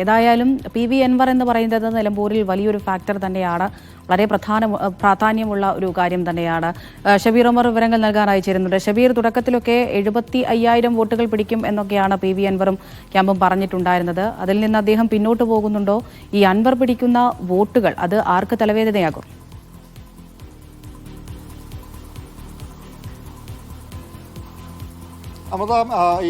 ഏതായാലും P V Anwar എന്ന് പറയുന്നത് നിലമ്പൂരിൽ വലിയൊരു ഫാക്ടർ തന്നെയാണ്. വളരെ പ്രാധാന്യമുള്ള ഒരു കാര്യം തന്നെയാണ്. ഷബീർ ഉമർ വിവരങ്ങൾ നൽകാനായി ചേരുന്നുണ്ട്. ഷബീർ, തുടക്കത്തിലൊക്കെ 75,000 വോട്ടുകൾ പിടിക്കും എന്നൊക്കെയാണ് പി വി അൻവറും ക്യാമ്പും പറഞ്ഞിട്ടുണ്ടായിരുന്നത്. അതിൽ നിന്ന് അദ്ദേഹം പിന്നോട്ട് പോകുന്നുണ്ടോ? ഈ അൻവർ പിടിക്കുന്ന വോട്ടുകൾ അത് ആർക്ക് തലവേദനയാകും? അമൃത,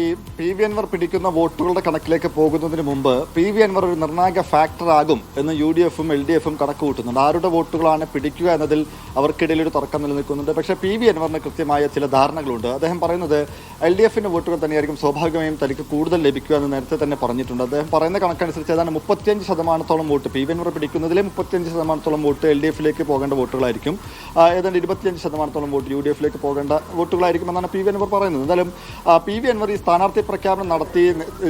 ഈ പി വി അൻവർ പിടിക്കുന്ന വോട്ടുകളുടെ കണക്കിലേക്ക് പോകുന്നതിന് മുമ്പ് പി വി അൻവർ ഒരു നിർണായക ഫാക്ടറാകും എന്ന് UDF-ഉം LDF-ഉം കണക്ക് കൂട്ടുന്നുണ്ട്. ആരുടെ വോട്ടുകളാണ് പിടിക്കുക എന്നതിൽ അവർക്കിടയിൽ ഒരു തർക്കം നിലനിൽക്കുന്നുണ്ട്. പക്ഷേ പി വി അൻവറിന് കൃത്യമായ ചില ധാരണകളുണ്ട്. അദ്ദേഹം പറയുന്നത് LDF-ന്റെ വോട്ടുകൾ തന്നെയായിരിക്കും സ്വാഭാവികമായും തനിക്ക് കൂടുതൽ ലഭിക്കുക എന്ന് നേരത്തെ തന്നെ പറഞ്ഞിട്ടുണ്ട്. അദ്ദേഹം പറയുന്ന കണക്കനുസരിച്ച് ഏതാണ്ട് 35% വോട്ട് പി വി അൻവർ പിടിക്കുന്നതിലെ 35% വോട്ട് LDF-ലേക്ക് പോകേണ്ട വോട്ടുകളായിരിക്കും. ഏതാണ്ട് 25% വോട്ട് UDF-ലേക്ക് പോകേണ്ട വോട്ടുകളായിരിക്കും എന്നാണ് പി വി അൻവർ പറയുന്നത്. എന്തായാലും പി വി അൻവർ ഈ സ്ഥാനാർത്ഥി പ്രഖ്യാപനം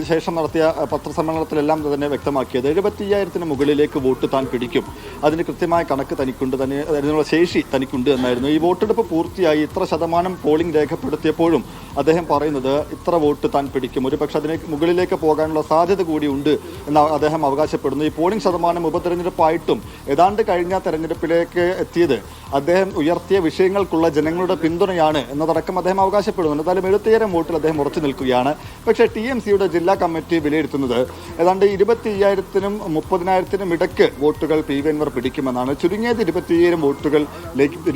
ശേഷം നടത്തിയ പത്രസമ്മേളനത്തിലെല്ലാം തന്നെ വ്യക്തമാക്കിയത് 75,000-ന് മുകളിലേക്ക് വോട്ട് താൻ പിടിക്കും, അതിന് കൃത്യമായ കണക്ക് തനിക്കുണ്ട്, അതിനുള്ള ശേഷി തനിക്കുണ്ട് എന്നായിരുന്നു. ഈ വോട്ടെടുപ്പ് പൂർത്തിയായി ഇത്ര ശതമാനം പോളിംഗ് രേഖപ്പെടുത്തിയപ്പോഴും അദ്ദേഹം പറയുന്നത് ഇത്ര വോട്ട് താൻ പിടിക്കും, ഒരുപക്ഷെ അതിന് മുകളിലേക്ക് പോകാനുള്ള സാധ്യത കൂടിയുണ്ട് എന്ന് അദ്ദേഹം അവകാശപ്പെടുന്നു. ഈ പോളിംഗ് ശതമാനം ഉപതെരഞ്ഞെടുപ്പായിട്ടും ഏതാണ്ട് കഴിഞ്ഞ തെരഞ്ഞെടുപ്പിലേക്ക് എത്തിയത് അദ്ദേഹം ഉയർത്തിയ വിഷയങ്ങൾക്കുള്ള ജനങ്ങളുടെ പിന്തുണയാണ് എന്നതടക്കം അദ്ദേഹം അവകാശപ്പെടുന്നുണ്ട്. എന്തായാലും 70,000 വോട്ടിൽ അദ്ദേഹം ഉറച്ചു നിൽക്കുകയാണ്. പക്ഷേ TMCയുടെ ജില്ലാ കമ്മിറ്റി വിലയിരുത്തുന്നത് ഏതാണ്ട് 25,000-നും 30,000-നും ഇടയ്ക്ക് വോട്ടുകൾ പി വി അൻവർ പിടിക്കുമെന്നാണ്. ചുരുങ്ങിയത് 25,000 വോട്ടുകൾ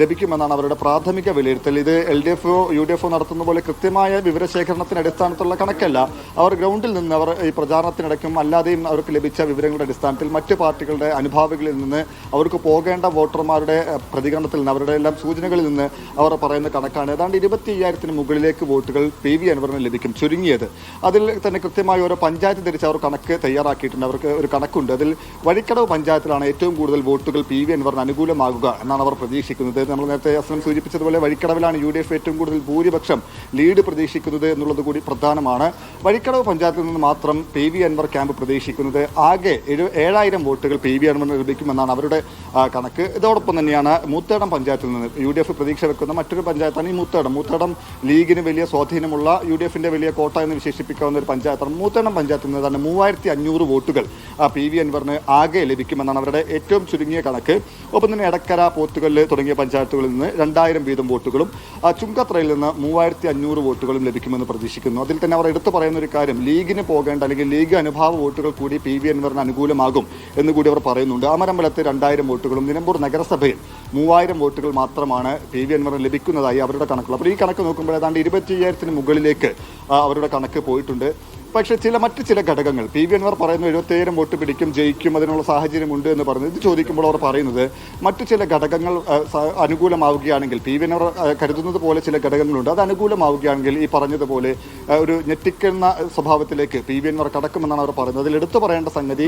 ലഭിക്കുമെന്നാണ് അവരുടെ പ്രാഥമിക വിലയിരുത്തൽ. ഇത് LDF-ഓ UDF-ഓ നടത്തുന്ന പോലെ കൃത്യമായ വിവരശേഖരണത്തിന് അടിസ്ഥാനത്തുള്ള കണക്കല്ല. അവർ ഗ്രൗണ്ടിൽ നിന്ന് അവർ ഈ പ്രചാരണത്തിനിടയ്ക്കും അല്ലാതെയും അവർക്ക് ലഭിച്ച വിവരങ്ങളുടെ അടിസ്ഥാനത്തിൽ മറ്റ് പാർട്ടികളുടെ അനുഭാവികളിൽ നിന്ന് അവർക്ക് പോകേണ്ട വോട്ടർമാരുടെ പ്രതികരണത്തിൽ നിന്ന് അവരുടെ എല്ലാം സൂചനകളിൽ നിന്ന് അവർ പറയുന്ന കണക്കാണ്. ഏതാണ്ട് 25,000-ന് മുകളിലേക്ക് വോട്ടുകൾ പി വി അൻവറിന് ലഭിക്കും, ചുരുങ്ങിയത്. അതിൽ തന്നെ കൃത്യമായി ഓരോ പഞ്ചായത്ത് തിരിച്ച് അവർ കണക്ക് തയ്യാറാക്കിയിട്ടുണ്ട്. അവർക്ക് ഒരു കണക്കുണ്ട്. അതിൽ വഴിക്കടവ് പഞ്ചായത്തിലാണ് ഏറ്റവും കൂടുതൽ വോട്ടുകൾ പി വി അൻവറിന് അനുകൂലമാകുക എന്നാണ് അവർ പ്രതീക്ഷിക്കുന്നത്. നമ്മൾ നേരത്തെ അസ്ലം സൂചിപ്പിച്ചതുപോലെ വഴിക്കടവിലാണ് UDF ഏറ്റവും കൂടുതൽ ഭൂരിപക്ഷം ലീഡ് പ്രതീക്ഷിക്കുന്നത് എന്നുള്ളത് കൂടി പ്രധാനമാണ്. വഴിക്കടവ് പഞ്ചായത്തിൽ നിന്ന് മാത്രം പി വി അൻവർ ക്യാമ്പ് പ്രതീക്ഷിക്കുന്നത് ആകെ 7,000 വോട്ടുകൾ പി വി അൻവറിന് ലഭിക്കുമെന്നാണ് അവരുടെ കണക്ക്. ഇതോടൊപ്പം തന്നെയാണ് മൂത്തേടം പഞ്ചായത്തിൽ നിന്ന് UDF പ്രതീക്ഷ വെക്കുന്ന മറ്റൊരു പഞ്ചായത്താണ് ഈ മൂത്തേടം ലീഗിന് വലിയ സ്വാധീനമുള്ള UDF-ന്റെ വലിയ കോട്ട എന്ന് വിശേഷിപ്പിക്കാവുന്ന ഒരു പഞ്ചായത്താണ്. മൂത്തേടം പഞ്ചായത്തിൽ നിന്ന് തന്നെ 3,500 വോട്ടുകൾ പി വി അൻവറിന് ആകെ ലഭിക്കുമെന്നാണ് അവരുടെ ഏറ്റവും ചുരുങ്ങിയ കണക്ക്. ഒപ്പം തന്നെ എടക്കര, പോത്തുകല്ല് തുടങ്ങിയ പഞ്ചായത്തുകളിൽ നിന്ന് 2,000 വീതം വോട്ടുകളും ചുങ്കത്രയിൽ നിന്ന് 3,500 വോട്ടുകളും ലഭിക്കുമെന്ന് പ്രതീക്ഷിക്കുന്നു. അതിൽ തന്നെ അവർ എടുത്തു പറയുന്ന ഒരു കാര്യം ലീഗിന് പോകേണ്ട അല്ലെങ്കിൽ ലീഗ് അനുഭാവ വോട്ടുകൾ കൂടി പി വി അൻവറിന് അനുകൂലമാകും എന്നുകൂടി അവർ പറയുന്നുണ്ട്. അമരമ്പലത്ത് 2,000 വോട്ടുകളും നിലമ്പൂർ നഗരസഭയിൽ 3,000 വോട്ടുകൾ മാത്രമാണ് പി വി അൻവറിന് ലഭിക്കുന്നതായി അവരുടെ കണക്കുകൾ. അപ്പോൾ ഈ കണക്ക് നോക്കുമ്പോൾ ഏതാണ്ട് 25,000-ന് മുകളിലേക്ക് അവരുടെ കണക്ക് പോയിട്ടുണ്ട്. പക്ഷേ മറ്റ് ചില ഘടകങ്ങൾ പി വി അൻവർ പറയുന്നു 70,000 വോട്ട് പിടിക്കും, ജയിക്കും, അതിനുള്ള സാഹചര്യമുണ്ട് എന്ന് പറഞ്ഞു. ഇത് ചോദിക്കുമ്പോൾ അവർ പറയുന്നത് മറ്റു ചില ഘടകങ്ങൾ അനുകൂലമാവുകയാണെങ്കിൽ പി വി അൻവർ കരുതുന്നത് പോലെ ചില ഘടകങ്ങളുണ്ട്, അത് അനുകൂലമാവുകയാണെങ്കിൽ ഈ പറഞ്ഞതുപോലെ ഒരു ഞെട്ടിക്കുന്ന സ്വഭാവത്തിലേക്ക് പി വി അൻവർ കടക്കുമെന്നാണ് അവർ പറയുന്നത്. അതിൽ എടുത്തു പറയേണ്ട സംഗതി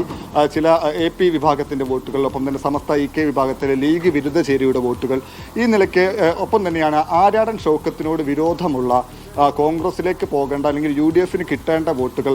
ചില AP വിഭാഗത്തിൻ്റെ വോട്ടുകൾ, ഒപ്പം തന്നെ സമസ്ത EK വിഭാഗത്തിലെ ലീഗ് വിരുദ്ധ ചേരിയുടെ വോട്ടുകൾ. ഈ നിലയ്ക്ക് ഒപ്പം തന്നെയാണ് ആര്യാടൻ ഷൗക്കത്തിനോട് വിരോധമുള്ള കോൺഗ്രസിലേക്ക് പോകേണ്ട അല്ലെങ്കിൽ UDF-ന് കിട്ടേണ്ട വോട്ടുകൾ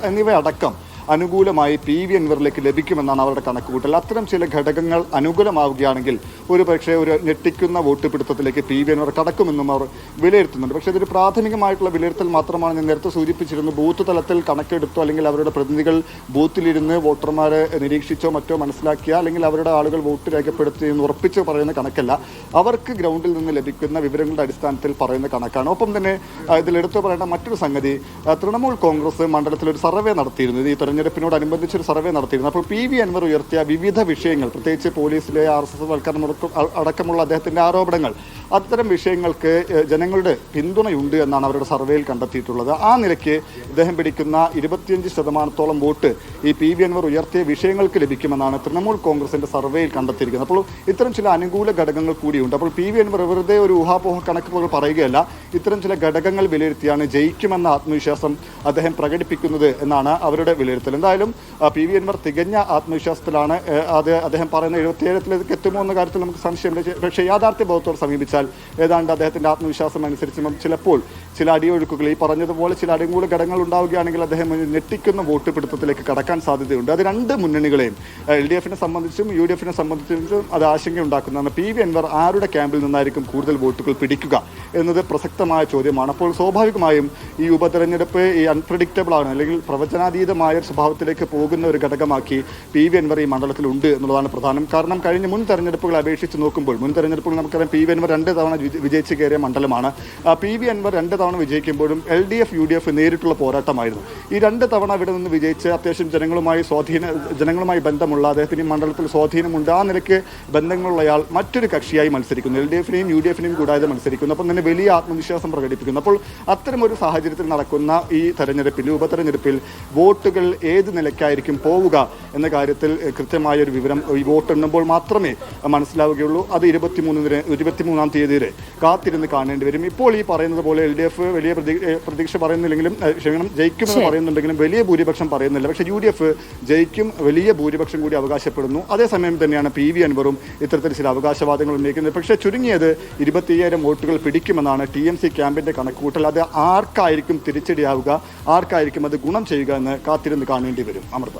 എന്നിവയടക്കം അനുകൂലമായി പി വി അൻവറിലേക്ക് ലഭിക്കുമെന്നാണ് അവരുടെ കണക്കുകൂട്ടൽ. അത്തരം ചില ഘടകങ്ങൾ അനുകൂലമാവുകയാണെങ്കിൽ ഒരുപക്ഷെ ഒരു ഞെട്ടിക്കുന്ന വോട്ട് പിടുത്തത്തിലേക്ക് പി വി അൻവർ കടക്കുമെന്നും അവർ വിലയിരുത്തുന്നുണ്ട്. പക്ഷേ ഇതൊരു പ്രാഥമികമായിട്ടുള്ള വിലയിരുത്തൽ മാത്രമാണ്. ഞാൻ നേരത്തെ സൂചിപ്പിച്ചിരുന്നു, ബൂത്ത് തലത്തിൽ കണക്കെടുത്തോ അല്ലെങ്കിൽ അവരുടെ പ്രതിനിധികൾ ബൂത്തിലിരുന്ന് വോട്ടർമാരെ നിരീക്ഷിച്ചോ മറ്റോ മനസ്സിലാക്കിയ അല്ലെങ്കിൽ അവരുടെ ആളുകൾ വോട്ട് രേഖപ്പെടുത്തി എന്ന് ഉറപ്പിച്ചോ പറയുന്ന കണക്കല്ല, അവർക്ക് ഗ്രൗണ്ടിൽ നിന്ന് ലഭിക്കുന്ന വിവരങ്ങളുടെ അടിസ്ഥാനത്തിൽ പറയുന്ന കണക്കാണ്. ഒപ്പം തന്നെ ഇതിലെടുത്തു പറയേണ്ട മറ്റൊരു സംഗതി, തൃണമൂൽ കോൺഗ്രസ് മണ്ഡലത്തിൽ ഒരു സർവേ നടത്തിയിരുന്നു. ഈ തെരഞ്ഞെടുപ്പിനോടനുബന്ധിച്ചൊരു സർവേ നടത്തിയിരുന്നു. അപ്പോൾ പി വി അൻവർ ഉയർത്തിയ വിവിധ വിഷയങ്ങൾ, പ്രത്യേകിച്ച് പോലീസിലെ RSS വൽക്കരണം അടക്കമുള്ള അദ്ദേഹത്തിന്റെ ആരോപണങ്ങൾ, അത്തരം വിഷയങ്ങൾക്ക് ജനങ്ങളുടെ പിന്തുണയുണ്ട് എന്നാണ് അവരുടെ സർവേയിൽ കണ്ടെത്തിയിട്ടുള്ളത്. ആ നിലയ്ക്ക് ഇദ്ദേഹം പിടിക്കുന്ന 25% വോട്ട് ഈ പി വി അൻവർ ഉയർത്തിയ വിഷയങ്ങൾക്ക് ലഭിക്കുമെന്നാണ് തൃണമൂൽ കോൺഗ്രസിന്റെ സർവേയിൽ കണ്ടെത്തിയിരിക്കുന്നത്. അപ്പോൾ ഇത്തരം ചില അനുകൂല ഘടകങ്ങൾ കൂടിയുണ്ട്. അപ്പോൾ പി വി അൻവർ വെറുതെ ഒരു ഊഹാപോഹ കണക്കുകൾ പറയുകയല്ല, ഇത്തരം ചില ഘടകങ്ങൾ വിലയിരുത്തിയാണ് ജയിക്കുമെന്ന ആത്മവിശ്വാസം അദ്ദേഹം പ്രകടിപ്പിക്കുന്നത് എന്നാണ് അവരുടെ വിലയിരുത്തൽ. എന്തായാലും പി വി അൻവർ തികഞ്ഞ ആത്മവിശ്വാസത്തിലാണ്. അദ്ദേഹം പറയുന്ന 77,000-ലേക്ക് എത്തുമോ എന്ന കാര്യത്തിൽ നമുക്ക് സംശയമില്ല. പക്ഷേ യാഥാർത്ഥ്യ ബോധത്തോടെ സമീപിച്ചാൽ ഏതാണ്ട് അദ്ദേഹത്തിന്റെ ആത്മവിശ്വാസം അനുസരിച്ച് ചിലപ്പോൾ ചില അടിയൊഴുക്കുകൾ, ഈ പറഞ്ഞതുപോലെ ചില അനുകൂല ഘടകങ്ങൾ ഉണ്ടാവുകയാണെങ്കിൽ അദ്ദേഹം ഞെട്ടിക്കുന്ന വോട്ട് പിടുത്തത്തിലേക്ക് കടക്കാൻ സാധ്യതയുണ്ട്. അത് രണ്ട് മുന്നണികളെയും LDF-നെ സംബന്ധിച്ചും UDF-നെ സംബന്ധിച്ചും അത് ആശങ്കയുണ്ടാക്കുന്നതാണ്. പി വി അൻവർ ആരുടെ ക്യാമ്പിൽ നിന്നായിരിക്കും കൂടുതൽ വോട്ടുകൾ പിടിക്കുക എന്നത് പ്രസക്തമായ ചോദ്യമാണ്. അപ്പോൾ സ്വാഭാവികമായും ഈ ഉപതെരഞ്ഞെടുപ്പ് ഈ അൺപ്രഡിക്റ്റബിൾ ആണ്, അല്ലെങ്കിൽ പ്രവചനാതീതമായ ഒരു സ്വഭാവത്തിലേക്ക് പോകുന്ന ഒരു ഘടകമാക്കി PV അൻവർ ഈ മണ്ഡലത്തിലുണ്ട് എന്നുള്ളതാണ് പ്രധാനം. കാരണം കഴിഞ്ഞ മുൻ തെരഞ്ഞെടുപ്പുകൾ അപേക്ഷിച്ച് നോക്കുമ്പോൾ മുൻ തെരഞ്ഞെടുപ്പുകൾ നമുക്കറിയാം PV അൻവർ 2 തവണ വിജയിച്ച് കയറിയ മണ്ഡലമാണ്. PV അൻവർ 2 തവണ വിജയിക്കുമ്പോഴും LDF UDF നേരിട്ടുള്ള പോരാട്ടമായിരുന്നു. ഈ 2 തവണ ഇവിടെ നിന്ന് വിജയിച്ച് അത്യാവശ്യം ജനങ്ങളുമായി ബന്ധമുള്ള, അദ്ദേഹത്തിന് ഈ മണ്ഡലത്തിൽ സ്വാധീനമുണ്ട്, ആ നിലയ്ക്ക് ബന്ധങ്ങളുള്ളയാൾ മറ്റൊരു കക്ഷിയായി മത്സരിക്കുന്നു, LDFനെയും UDFനെയും കൂടാതെ മത്സരിക്കുന്നു. അപ്പം തന്നെ വലിയ ആത്മവിശ്വാസം പ്രകടിപ്പിക്കുന്നു. അപ്പോൾ അത്തരമൊരു സാഹചര്യത്തിൽ നടക്കുന്ന ഈ തെരഞ്ഞെടുപ്പിൽ, ഉപതെരഞ്ഞെടുപ്പിൽ വോട്ടുകൾ ഏത് നിലയ്ക്കായിരിക്കും പോവുക എന്ന കാര്യത്തിൽ കൃത്യമായൊരു വിവരം ഈ വോട്ടെണ്ണുമ്പോൾ മാത്രമേ മനസ്സിലാവുകയുള്ളൂ. അത് 23-ാം തീയതി വരെ കാത്തിരുന്ന് കാണേണ്ടി വരും. ഇപ്പോൾ ഈ പറയുന്നത് പോലെ LDF വലിയ പ്രതീക്ഷ പറയുന്നില്ലെങ്കിലും, ജയിക്കുമെന്ന് പറയുന്നുണ്ടെങ്കിലും വലിയ ഭൂരിപക്ഷം പറയുന്നില്ല. പക്ഷേ UDF ജയിക്കും, വലിയ ഭൂരിപക്ഷം കൂടി അവകാശപ്പെടുന്നു. അതേസമയം തന്നെയാണ് PV അൻവറും ഇത്തരത്തിൽ ചില അവകാശവാദങ്ങൾ ഉന്നയിക്കുന്നത്. പക്ഷേ ചുരുങ്ങിയത് 25,000 വോട്ടുകൾ പിടിക്കുമെന്നാണ് TMC ക്യാമ്പിന്റെ കണക്കുകൂട്ടൽ. അത് ആർക്കായിരിക്കും തിരിച്ചടിയാവുക, ആർക്കായിരിക്കും അത് ഗുണം ചെയ്യുക എന്ന് കാത്തിരുന്ന് കാണേണ്ടി വരും. അമൃത.